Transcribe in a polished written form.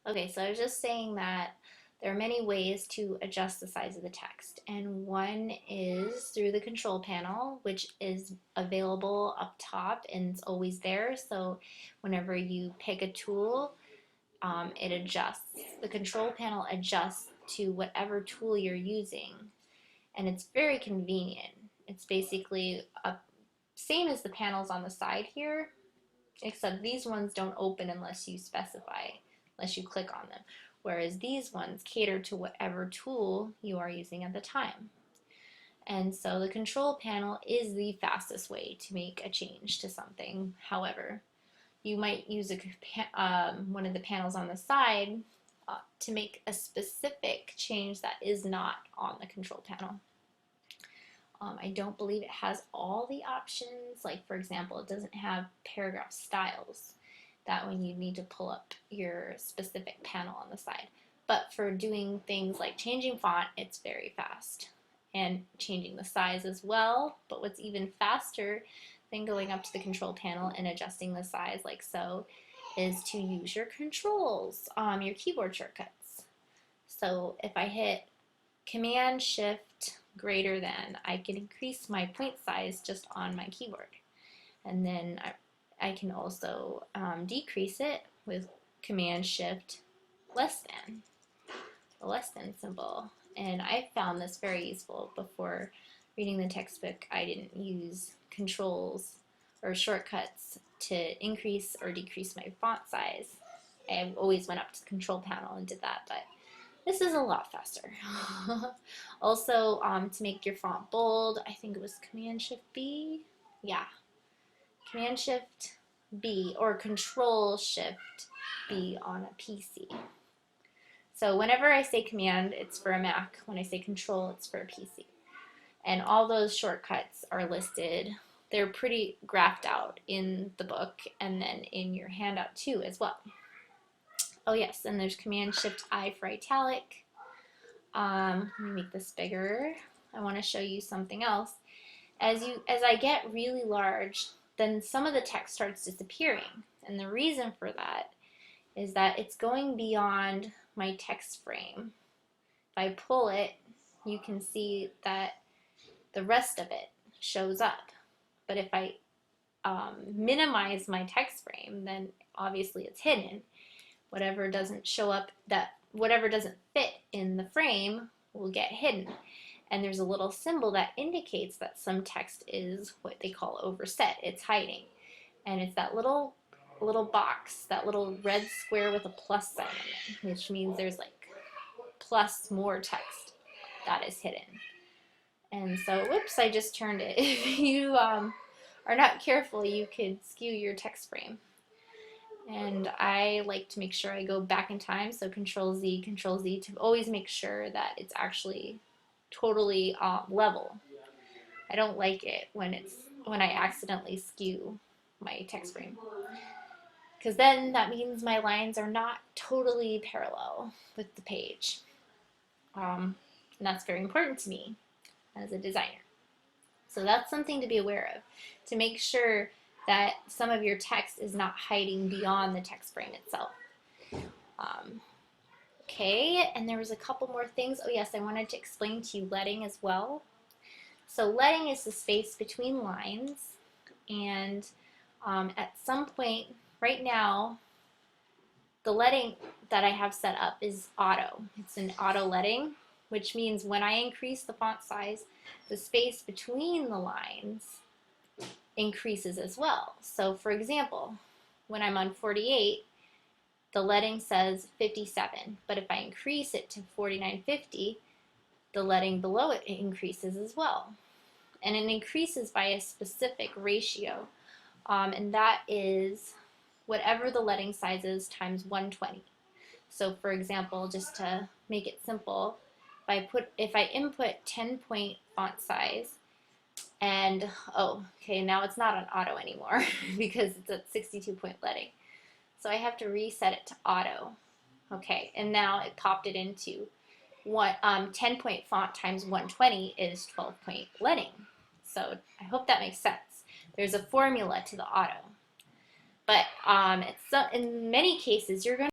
Okay, so I was just saying that there are many ways to adjust the size of the text, and one is through the control panel, which is available up top and it's always there. So whenever you pick a tool, it adjusts. The control panel adjusts to whatever tool you're using, and it's very convenient. It's basically same as the panels on the side here, except these ones don't open unless you specify, unless you click on them. Whereas these ones cater to whatever tool you are using at the time. And so the control panel is the fastest way to make a change to something. However, you might use one of the panels on the side to make a specific change that is not on the control panel. I don't believe it has all the options. Like, for example, it doesn't have paragraph styles. That one you need to pull up your specific panel on the side. But for doing things like changing font, it's very fast. And changing the size as well. But what's even faster than going up to the control panel and adjusting the size like so is to use your controls, your keyboard shortcuts. So if I hit Command Shift greater than, I can increase my point size just on my keyboard. And then I can also decrease it with Command Shift less than, the less than symbol. And I found this very useful. Before reading the textbook, I didn't use controls or shortcuts to increase or decrease my font size. I always went up to the control panel and did that, but this is a lot faster. Also, to make your font bold, I think it was Command Shift B. Yeah, Command Shift B or Control Shift B on a PC. So whenever I say Command, it's for a Mac. When I say Control, it's for a PC. And all those shortcuts are listed. They're pretty graphed out in the book and then in your handout too as well. Oh yes, and there's Command Shift I for italic. Let me make this bigger. I want to show you something else. As I get really large, then some of the text starts disappearing. And the reason for that is that it's going beyond my text frame. If I pull it, you can see that the rest of it shows up. But if I minimize my text frame, then obviously it's hidden. Whatever doesn't show up, whatever doesn't fit in the frame will get hidden. And there's a little symbol that indicates that some text is what they call overset. It's hiding. And it's that little box, that little red square with a plus sign in it, which means there's like plus more text that is hidden. And so, whoops, I just turned it. If you are not careful, you could skew your text frame. And I like to make sure I go back in time, so Control Z to always make sure that it's actually totally level. I don't like it when I accidentally skew my text frame, because then that means my lines are not totally parallel with the page. And that's very important to me as a designer. So that's something to be aware of, to make sure that some of your text is not hiding beyond the text frame itself. Okay, and there was a couple more things. Oh yes, I wanted to explain to you leading as well. So leading is the space between lines, and at some point, right now, the leading that I have set up is auto. It's an auto leading, which means when I increase the font size, the space between the lines increases as well. So for example, when I'm on 48, the leading says 57, but if I increase it to 4950, the leading below it increases as well. And it increases by a specific ratio, and that is whatever the leading size is times 120. So for example, just to make it simple, if I input 10-point font size, and oh, okay, now it's not on auto anymore because it's at 62-point leading. So I have to reset it to auto. Okay, and now it popped it into 10-point font times 120 is 12-point leading. So I hope that makes sense. There's a formula to the auto. But in many cases, you're going